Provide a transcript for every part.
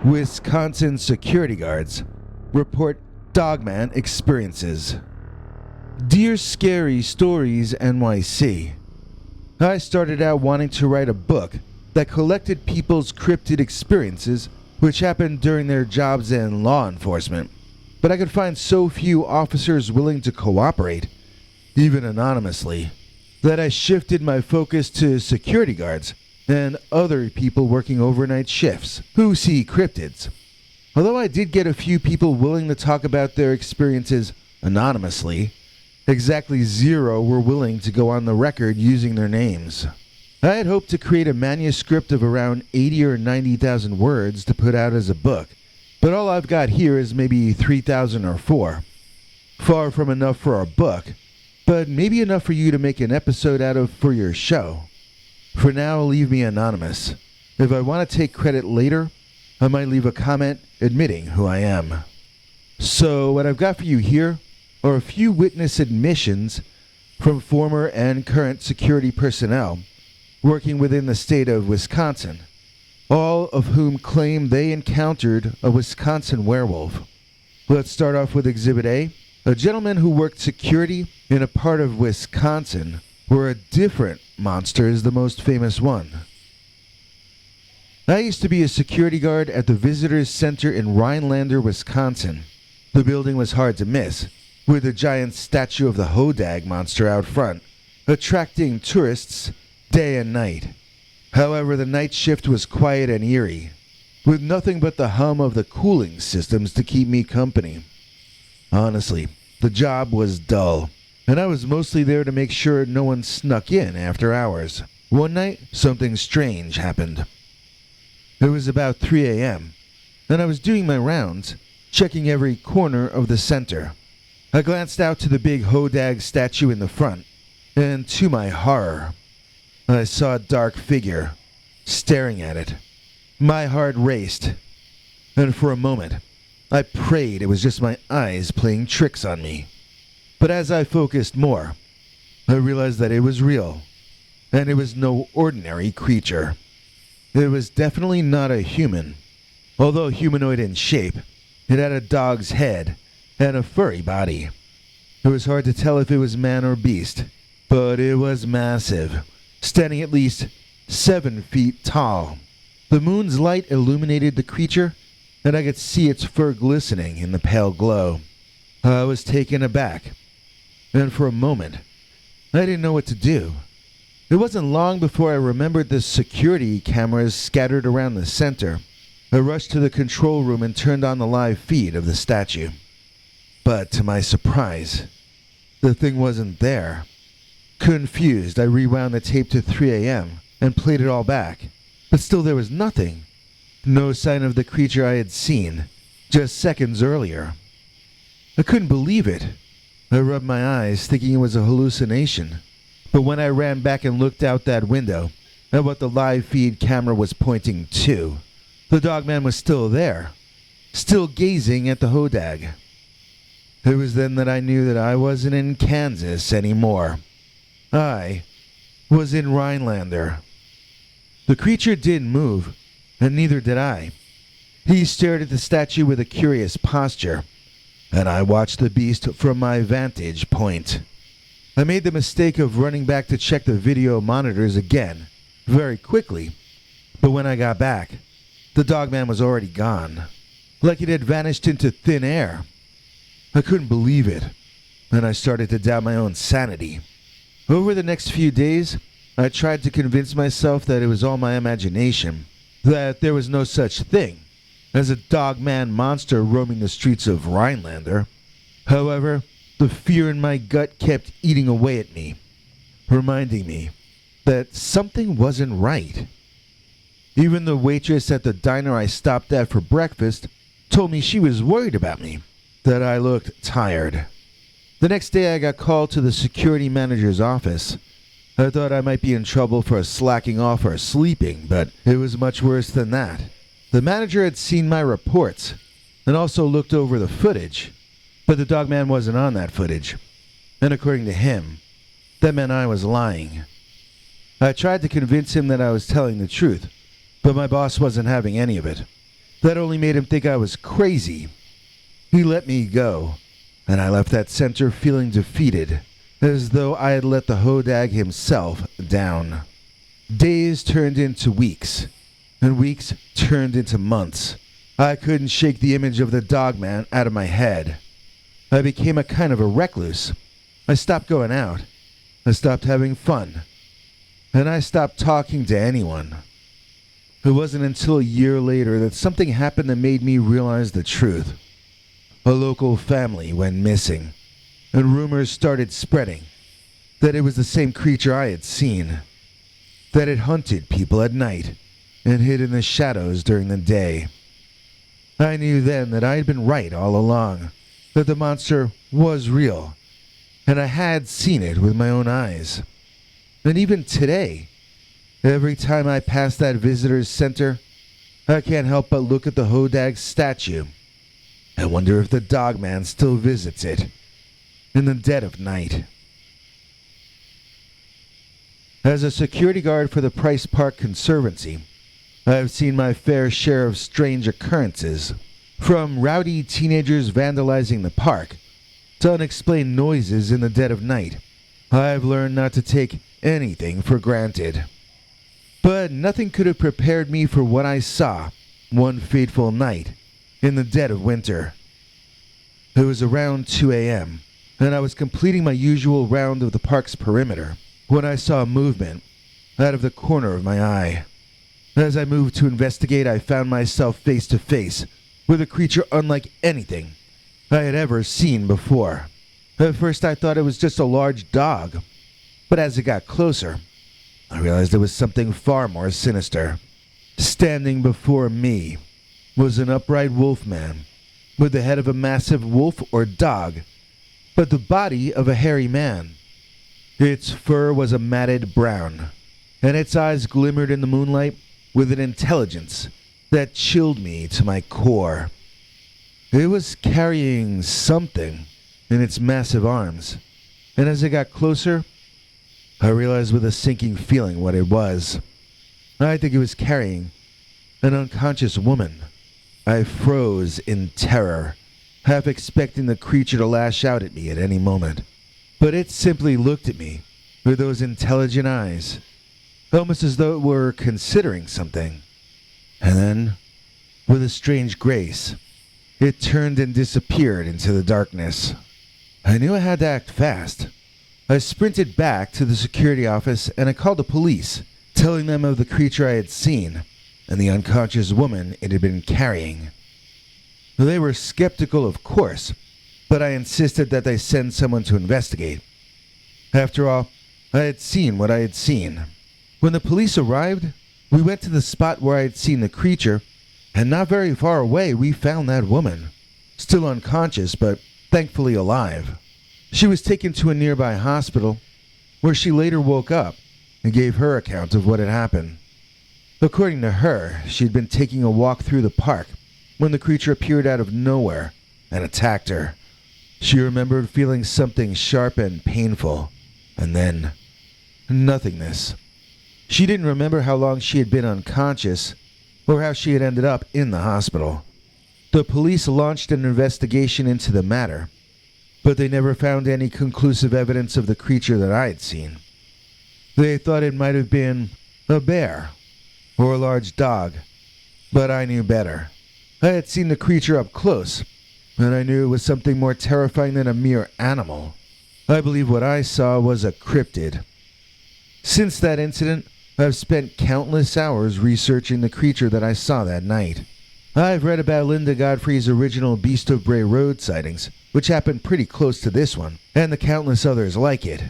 Wisconsin security guards report Dogman experiences. Dear Scary Stories NYC, I started out wanting to write a book that collected people's cryptid experiences which happened during their jobs in law enforcement, but I could find so few officers willing to cooperate, even anonymously, that I shifted my focus to security guards and other people working overnight shifts who see cryptids. Although I did get a few people willing to talk about their experiences anonymously, exactly 0 were willing to go on the record using their names. I had hoped to create a manuscript of around 80 or 90,000 words to put out as a book, but all I've got here is maybe 3,000 or 4. Far from enough for a book, but maybe enough for you to make an episode out of for your show. For now, leave me anonymous. If I want to take credit later, I might leave a comment admitting who I am. So what I've got for you here are a few witness admissions from former and current security personnel working within the state of Wisconsin, all of whom claim they encountered a Wisconsin werewolf. Let's start off with Exhibit A. A gentleman who worked security in a part of Wisconsin where a different monster is the most famous one. I used to be a security guard at the Visitors Center in Rhinelander, Wisconsin. The building was hard to miss, with a giant statue of the Hodag monster out front, attracting tourists day and night. However, the night shift was quiet and eerie, with nothing but the hum of the cooling systems to keep me company. Honestly, the job was dull, and I was mostly there to make sure no one snuck in after hours. One night, something strange happened. It was about 3 a.m., and I was doing my rounds, checking every corner of the center. I glanced out to the big Hodag statue in the front, and to my horror, I saw a dark figure staring at it. My heart raced, and for a moment, I prayed it was just my eyes playing tricks on me. But as I focused more, I realized that it was real, and it was no ordinary creature. It was definitely not a human. Although humanoid in shape, it had a dog's head and a furry body. It was hard to tell if it was man or beast, but it was massive, standing at least 7 feet tall. The moon's light illuminated the creature, and I could see its fur glistening in the pale glow. I was taken aback, and for a moment, I didn't know what to do. It wasn't long before I remembered the security cameras scattered around the center. I rushed to the control room and turned on the live feed of the statue. But to my surprise, the thing wasn't there. Confused, I rewound the tape to 3 a.m. and played it all back. But still there was nothing. No sign of the creature I had seen just seconds earlier. I couldn't believe it. I rubbed my eyes, thinking it was a hallucination. But when I ran back and looked out that window at what the live feed camera was pointing to, the Dogman was still there, still gazing at the Hodag. It was then that I knew that I wasn't in Kansas anymore. I was in Rhinelander. The creature didn't move, and neither did I. He stared at the statue with a curious posture, and I watched the beast from my vantage point. I made the mistake of running back to check the video monitors again, very quickly, but when I got back, the Dogman was already gone, like it had vanished into thin air. I couldn't believe it, and I started to doubt my own sanity. Over the next few days, I tried to convince myself that it was all my imagination, that there was no such thing as a Dogman monster roaming the streets of Rhinelander. However, the fear in my gut kept eating away at me, reminding me that something wasn't right. Even the waitress at the diner I stopped at for breakfast told me she was worried about me, that I looked tired. The next day I got called to the security manager's office. I thought I might be in trouble for slacking off or sleeping, but it was much worse than that. The manager had seen my reports and also looked over the footage, but the Dogman wasn't on that footage. And according to him, that meant I was lying. I tried to convince him that I was telling the truth, but my boss wasn't having any of it. That only made him think I was crazy. He let me go, and I left that center feeling defeated, as though I had let the hodag himself down. Days turned into weeks, and weeks turned into months. I couldn't shake the image of the Dogman out of my head. I became a kind of a recluse. I stopped going out. I stopped having fun. And I stopped talking to anyone. It wasn't until a year later that something happened that made me realize the truth. A local family went missing, and rumors started spreading that it was the same creature I had seen, that it hunted people at night and hid in the shadows during the day. I knew then that I had been right all along, that the monster was real, and I had seen it with my own eyes. And even today, every time I pass that visitor's center, I can't help but look at the hodag statue. I wonder if the Dogman still visits it in the dead of night. As a security guard for the Price Park Conservancy, I have seen my fair share of strange occurrences, from rowdy teenagers vandalizing the park to unexplained noises in the dead of night. I have learned not to take anything for granted. But nothing could have prepared me for what I saw one fateful night in the dead of winter. It was around 2 a.m., and I was completing my usual round of the park's perimeter when I saw movement out of the corner of my eye. As I moved to investigate, I found myself face to face with a creature unlike anything I had ever seen before. At first I thought it was just a large dog, but as it got closer, I realized it was something far more sinister. Standing before me was an upright wolfman, with the head of a massive wolf or dog, but the body of a hairy man. Its fur was a matted brown, and its eyes glimmered in the moonlight with an intelligence that chilled me to my core. It was carrying something in its massive arms, and as it got closer, I realized with a sinking feeling what it was. I think it was carrying an unconscious woman. I froze in terror, half expecting the creature to lash out at me at any moment. But it simply looked at me with those intelligent eyes, almost as though it were considering something. And then, with a strange grace, it turned and disappeared into the darkness. I knew I had to act fast. I sprinted back to the security office and I called the police, telling them of the creature I had seen and the unconscious woman it had been carrying. They were skeptical, of course, but I insisted that they send someone to investigate. After all, I had seen what I had seen. When the police arrived, we went to the spot where I had seen the creature, and not very far away we found that woman, still unconscious but thankfully alive. She was taken to a nearby hospital, where she later woke up and gave her account of what had happened. According to her, she had been taking a walk through the park when the creature appeared out of nowhere and attacked her. She remembered feeling something sharp and painful, and then nothingness. She didn't remember how long she had been unconscious or how she had ended up in the hospital. The police launched an investigation into the matter, but they never found any conclusive evidence of the creature that I had seen. They thought it might have been a bear or a large dog, but I knew better. I had seen the creature up close, and I knew it was something more terrifying than a mere animal. I believe what I saw was a cryptid. Since that incident, I've spent countless hours researching the creature that I saw that night. I've read about Linda Godfrey's original Beast of Bray Road sightings, which happened pretty close to this one, and the countless others like it.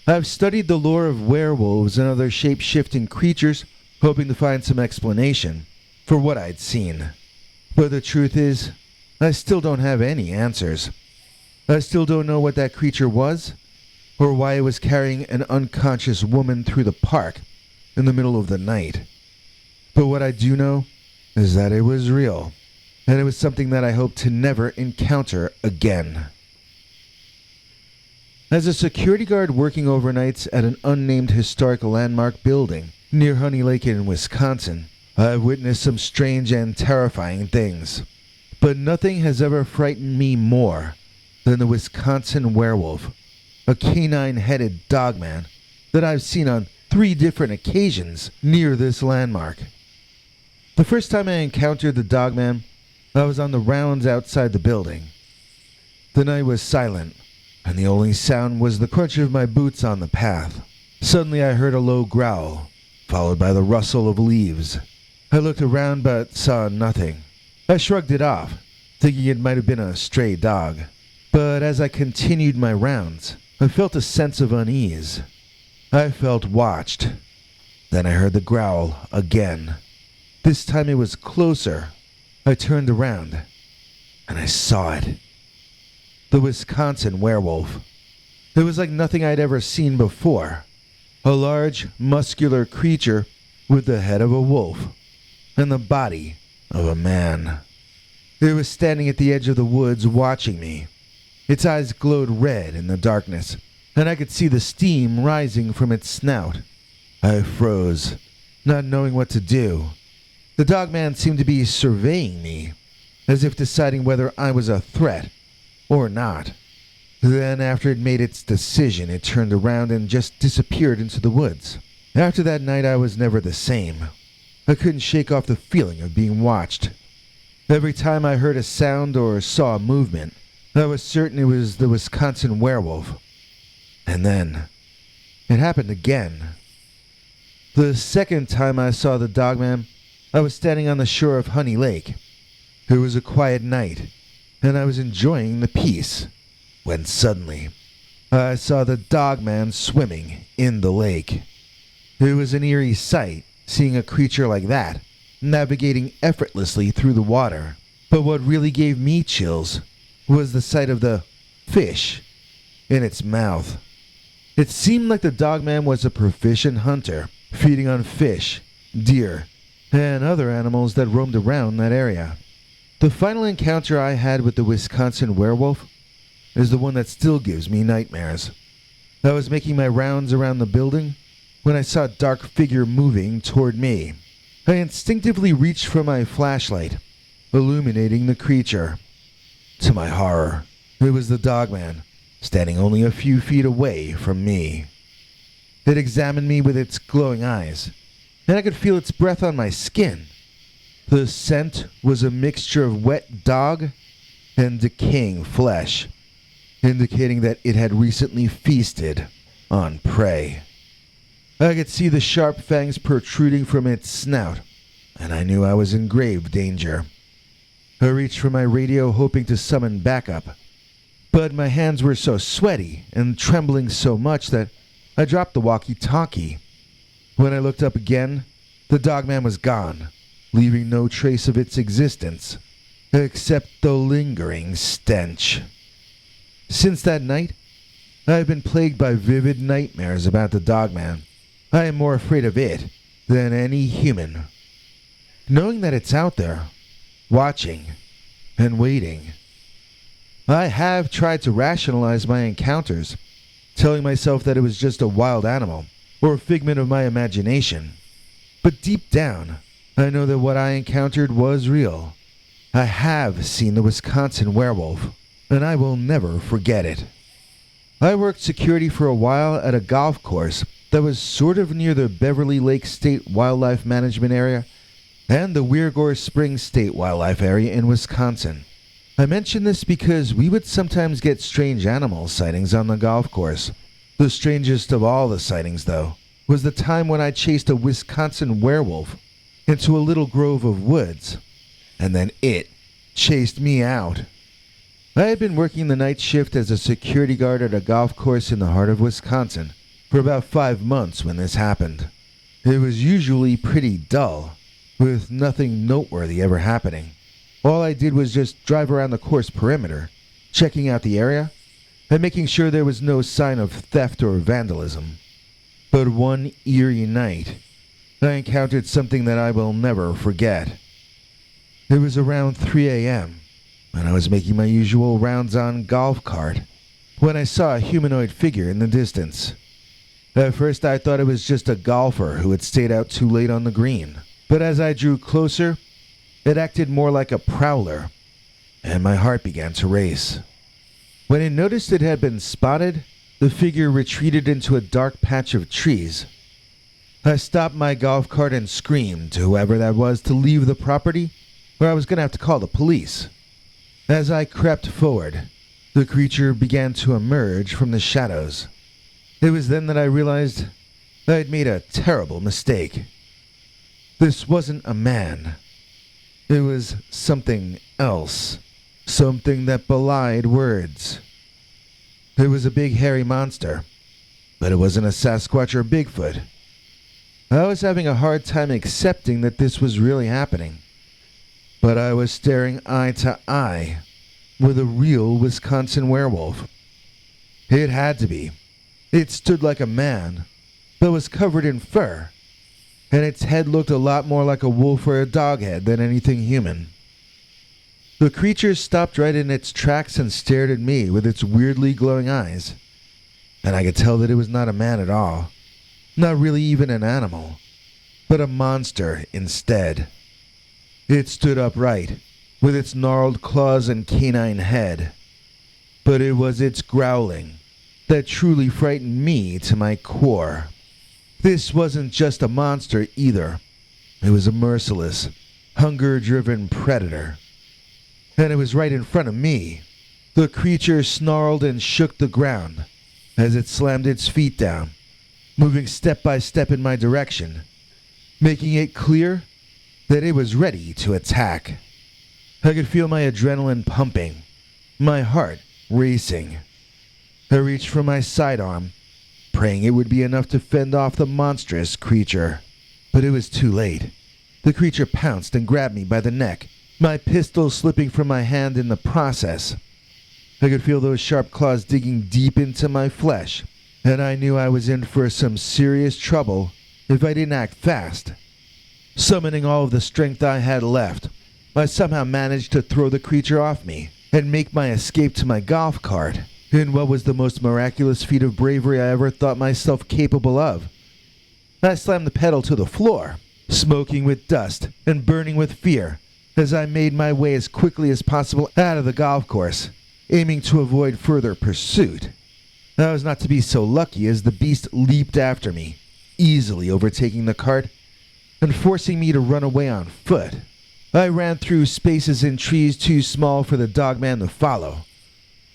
I've studied the lore of werewolves and other shape-shifting creatures, hoping to find some explanation for what I'd seen. But the truth is, I still don't have any answers. I still don't know what that creature was, or why it was carrying an unconscious woman through the park in the middle of the night. But what I do know is that it was real, and it was something that I hope to never encounter again. As a security guard working overnights at an unnamed historical landmark building near Honey Lake in Wisconsin, I've witnessed some strange and terrifying things, but nothing has ever frightened me more than the Wisconsin werewolf, a canine-headed dogman that I've seen on 3 different occasions near this landmark. The first time I encountered the dogman, I was on the rounds outside the building. The night was silent, and the only sound was the crunch of my boots on the path. Suddenly I heard a low growl, followed by the rustle of leaves. I looked around but saw nothing. I shrugged it off, thinking it might have been a stray dog. But as I continued my rounds, I felt a sense of unease. I felt watched. Then I heard the growl again. This time it was closer. I turned around, and I saw it. The Wisconsin werewolf. It was like nothing I'd ever seen before. A large, muscular creature with the head of a wolf and the body of a man. It was standing at the edge of the woods watching me. Its eyes glowed red in the darkness, and I could see the steam rising from its snout. I froze, not knowing what to do. The dogman seemed to be surveying me, as if deciding whether I was a threat or not. Then, after it made its decision, it turned around and just disappeared into the woods. After that night, I was never the same. I couldn't shake off the feeling of being watched. Every time I heard a sound or saw a movement, I was certain it was the Wisconsin werewolf. And then, it happened again. The second time I saw the dogman, I was standing on the shore of Honey Lake. It was a quiet night, and I was enjoying the peace, when suddenly, I saw the dogman swimming in the lake. It was an eerie sight, seeing a creature like that, navigating effortlessly through the water. But what really gave me chills was the sight of the fish in its mouth. It seemed like the dogman was a proficient hunter, feeding on fish, deer, and other animals that roamed around that area. The final encounter I had with the Wisconsin werewolf is the one that still gives me nightmares. I was making my rounds around the building when I saw a dark figure moving toward me. I instinctively reached for my flashlight, illuminating the creature. To my horror, it was the dogman, standing only a few feet away from me. It examined me with its glowing eyes, and I could feel its breath on my skin. The scent was a mixture of wet dog and decaying flesh, indicating that it had recently feasted on prey. I could see the sharp fangs protruding from its snout, and I knew I was in grave danger. I reached for my radio hoping to summon backup, but my hands were so sweaty and trembling so much that I dropped the walkie-talkie. When I looked up again, the dogman was gone, leaving no trace of its existence, except the lingering stench. Since that night, I have been plagued by vivid nightmares about the dogman. I am more afraid of it than any human. Knowing that it's out there, watching, and waiting. I have tried to rationalize my encounters, telling myself that it was just a wild animal, or a figment of my imagination. But deep down, I know that what I encountered was real. I have seen the Wisconsin werewolf, and I will never forget it. I worked security for a while at a golf course that was sort of near the Beverly Lake State Wildlife Management Area and the Weirgor Springs State Wildlife Area in Wisconsin. I mention this because we would sometimes get strange animal sightings on the golf course. The strangest of all the sightings, though, was the time when I chased a Wisconsin werewolf into a little grove of woods, and then it chased me out. I had been working the night shift as a security guard at a golf course in the heart of Wisconsin for about 5 months when this happened. It was usually pretty dull, with nothing noteworthy ever happening. All I did was just drive around the course perimeter, checking out the area, and making sure there was no sign of theft or vandalism. But one eerie night, I encountered something that I will never forget. It was around 3 a.m., and I was making my usual rounds on golf cart, when I saw a humanoid figure in the distance. At first I thought it was just a golfer who had stayed out too late on the green. But as I drew closer, it acted more like a prowler, and my heart began to race. When it noticed it had been spotted, the figure retreated into a dark patch of trees. I stopped my golf cart and screamed to whoever that was to leave the property, or I was going to have to call the police. As I crept forward, the creature began to emerge from the shadows. It was then that I realized I had made a terrible mistake. This wasn't a man. It was something else. Something that belied words. It was a big hairy monster, but it wasn't a Sasquatch or Bigfoot. I was having a hard time accepting that this was really happening. But I was staring eye to eye with a real Wisconsin werewolf. It had to be. It stood like a man, but was covered in fur, and its head looked a lot more like a wolf or a dog head than anything human. The creature stopped right in its tracks and stared at me with its weirdly glowing eyes, and I could tell that it was not a man at all, not really even an animal, but a monster instead. It stood upright, with its gnarled claws and canine head, but it was its growling that truly frightened me to my core. This wasn't just a monster either. It was a merciless, hunger-driven predator. And it was right in front of me. The creature snarled and shook the ground as it slammed its feet down, moving step by step in my direction, making it clear that it was ready to attack. I could feel my adrenaline pumping, my heart racing. I reached for my sidearm, praying it would be enough to fend off the monstrous creature. But it was too late. The creature pounced and grabbed me by the neck, my pistol slipping from my hand in the process. I could feel those sharp claws digging deep into my flesh, and I knew I was in for some serious trouble if I didn't act fast. Summoning all of the strength I had left, I somehow managed to throw the creature off me and make my escape to my golf cart in what was the most miraculous feat of bravery I ever thought myself capable of. I slammed the pedal to the floor, smoking with dust and burning with fear, as I made my way as quickly as possible out of the golf course, aiming to avoid further pursuit. I was not to be so lucky as the beast leaped after me, easily overtaking the cart and forcing me to run away on foot. I ran through spaces in trees too small for the Dogman to follow.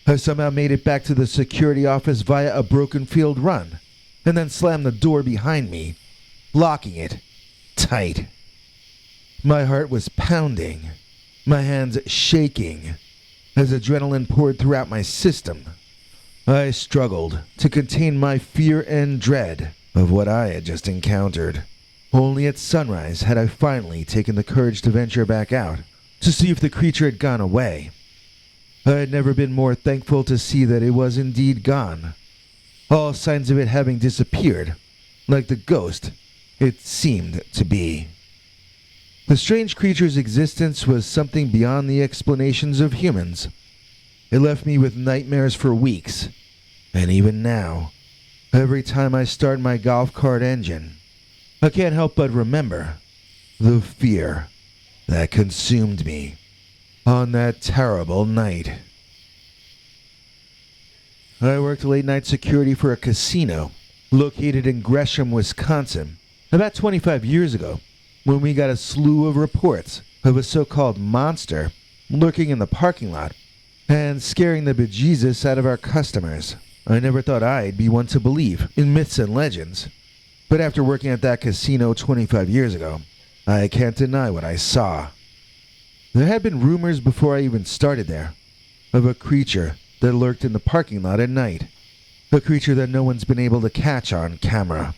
I somehow made it back to the security office via a broken field run, and then slammed the door behind me, locking it tight. My heart was pounding, my hands shaking, as adrenaline poured throughout my system. I struggled to contain my fear and dread of what I had just encountered. Only at sunrise had I finally taken the courage to venture back out, to see if the creature had gone away. I had never been more thankful to see that it was indeed gone, all signs of it having disappeared, like the ghost it seemed to be. The strange creature's existence was something beyond the explanations of humans. It left me with nightmares for weeks, and even now, every time I start my golf cart engine, I can't help but remember the fear that consumed me on that terrible night. I worked late-night security for a casino located in Gresham, Wisconsin, about 25 years ago, when we got a slew of reports of a so-called monster lurking in the parking lot and scaring the bejesus out of our customers. I never thought I'd be one to believe in myths and legends, but after working at that casino 25 years ago, I can't deny what I saw. There had been rumors before I even started there of a creature that lurked in the parking lot at night, a creature that no one's been able to catch on camera.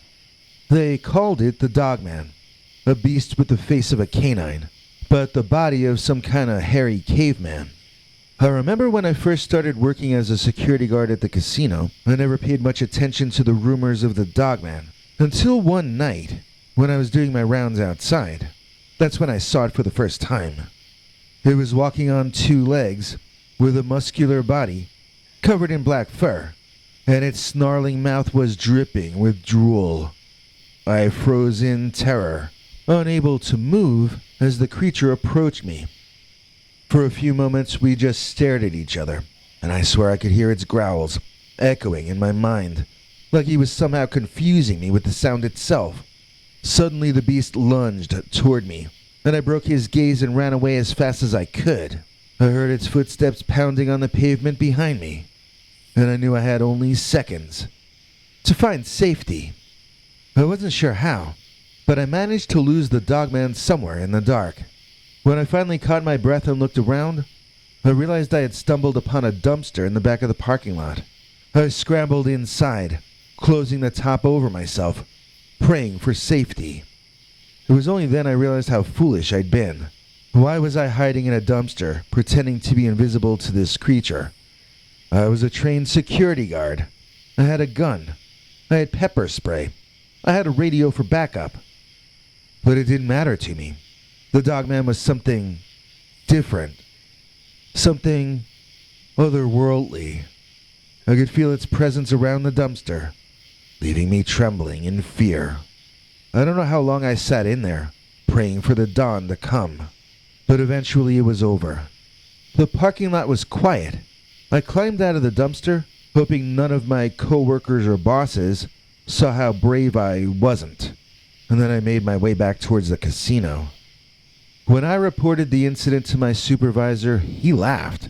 They called it the Dogman, a beast with the face of a canine, but the body of some kind of hairy caveman. I remember when I first started working as a security guard at the casino, I never paid much attention to the rumors of the Dogman, until one night, when I was doing my rounds outside. That's when I saw it for the first time. It was walking on two legs, with a muscular body, covered in black fur, and its snarling mouth was dripping with drool. I froze in terror, unable to move as the creature approached me. For a few moments, we just stared at each other, and I swear I could hear its growls echoing in my mind, like he was somehow confusing me with the sound itself. Suddenly, the beast lunged toward me, and I broke his gaze and ran away as fast as I could. I heard its footsteps pounding on the pavement behind me, and I knew I had only seconds to find safety. I wasn't sure how, but I managed to lose the Dogman somewhere in the dark. When I finally caught my breath and looked around, I realized I had stumbled upon a dumpster in the back of the parking lot. I scrambled inside, closing the top over myself, praying for safety. It was only then I realized how foolish I'd been. Why was I hiding in a dumpster, pretending to be invisible to this creature? I was a trained security guard. I had a gun. I had pepper spray. I had a radio for backup. But it didn't matter to me. The Dogman was something different. Something otherworldly. I could feel its presence around the dumpster, leaving me trembling in fear. I don't know how long I sat in there, praying for the dawn to come. But eventually it was over. The parking lot was quiet. I climbed out of the dumpster, hoping none of my co-workers or bosses saw how brave I wasn't. And then I made my way back towards the casino. When I reported the incident to my supervisor, he laughed,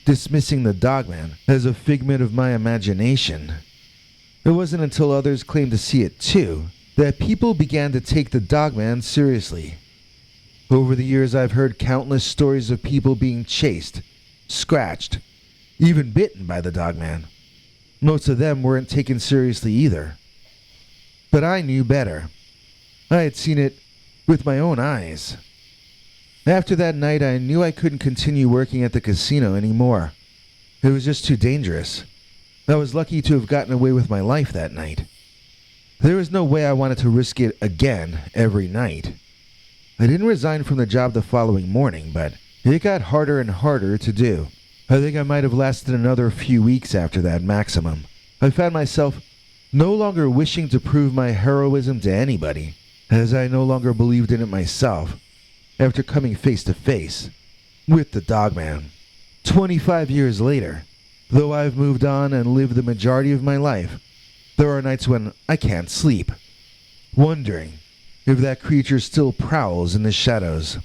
dismissing the Dogman as a figment of my imagination. It wasn't until others claimed to see it too that people began to take the Dogman seriously. Over the years, I've heard countless stories of people being chased, scratched, even bitten by the Dogman. Most of them weren't taken seriously either. But I knew better. I had seen it with my own eyes. After that night, I knew I couldn't continue working at the casino anymore. It was just too dangerous. I was lucky to have gotten away with my life that night. There was no way I wanted to risk it again every night. I didn't resign from the job the following morning, but it got harder and harder to do. I think I might have lasted another few weeks after that maximum. I found myself no longer wishing to prove my heroism to anybody, as I no longer believed in it myself. After coming face to face with the Dogman. 25 years later, though I've moved on and lived the majority of my life, there are nights when I can't sleep, wondering if that creature still prowls in the shadows.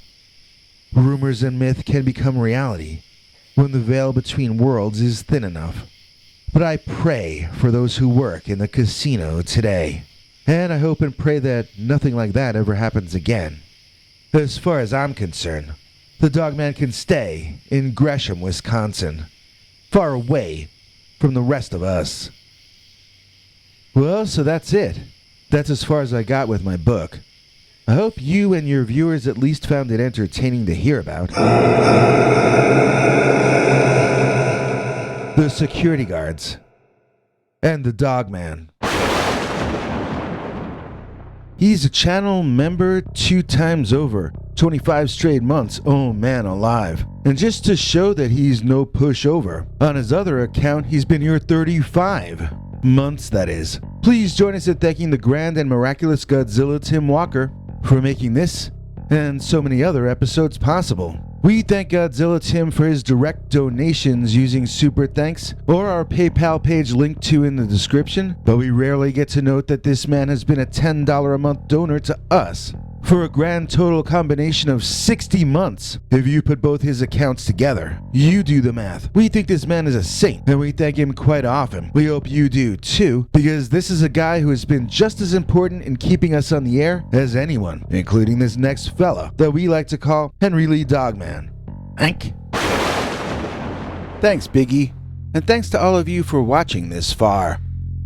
Rumors and myth can become reality when the veil between worlds is thin enough. But I pray for those who work in the casino today, and I hope and pray that nothing like that ever happens again. As far as I'm concerned, the Dogman can stay in Gresham, Wisconsin, far away from the rest of us. Well, so that's it. That's as far as I got with my book. I hope you and your viewers at least found it entertaining to hear about. The security guards and the Dogman. He's a channel member 2 times over, 25 straight months, oh man alive. And just to show that he's no pushover, on his other account he's been here 35 months, that is. Please join us in thanking the grand and miraculous Godzilla Tim Walker for making this and so many other episodes possible. We thank Godzilla Tim for his direct donations using Super Thanks or our PayPal page linked to in the description, but we rarely get to note that this man has been a $10 a month donor to us for a grand total combination of 60 months. If you put both his accounts together, you do the math. We think this man is a saint, and we thank him quite often. We hope you do too, because this is a guy who has been just as important in keeping us on the air as anyone, including this next fella that we like to call Henry Lee Dogman. Hank. Thanks, Biggie, and thanks to all of you for watching this far.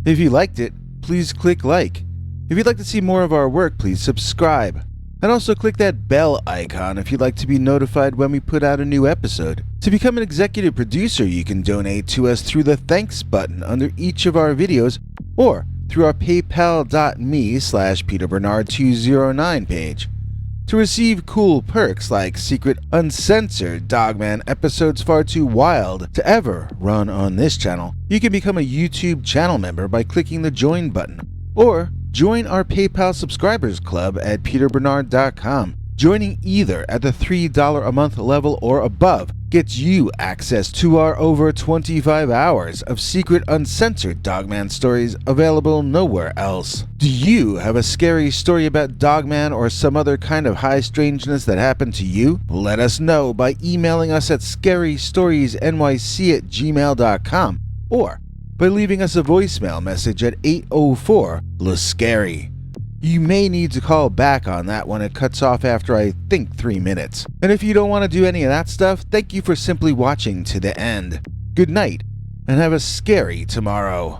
If you liked it, please click like. If you'd like to see more of our work, please subscribe. And also click that bell icon if you'd like to be notified when we put out a new episode. To become an executive producer, you can donate to us through the thanks button under each of our videos or through our paypal.me/PeterBernard209 page. To receive cool perks like secret uncensored Dogman episodes far too wild to ever run on this channel, you can become a YouTube channel member by clicking the join button. Or Join our PayPal subscribers club at peterbernard.com. Joining either at the $3 a month level or above gets you access to our over 25 hours of secret uncensored Dogman stories available nowhere else. Do you have a scary story about Dogman or some other kind of high strangeness that happened to you? Let us know by emailing us at scarystoriesnyc@gmail.com or by leaving us a voicemail message at 804-LA-SCARY. You may need to call back on that one. It cuts off after, I think, 3 minutes. And if you don't want to do any of that stuff, thank you for simply watching to the end. Good night, and have a scary tomorrow.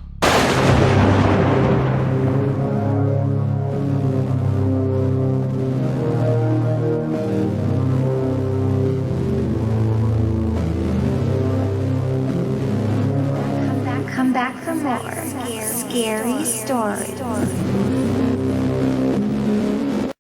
Come back for more scary stories.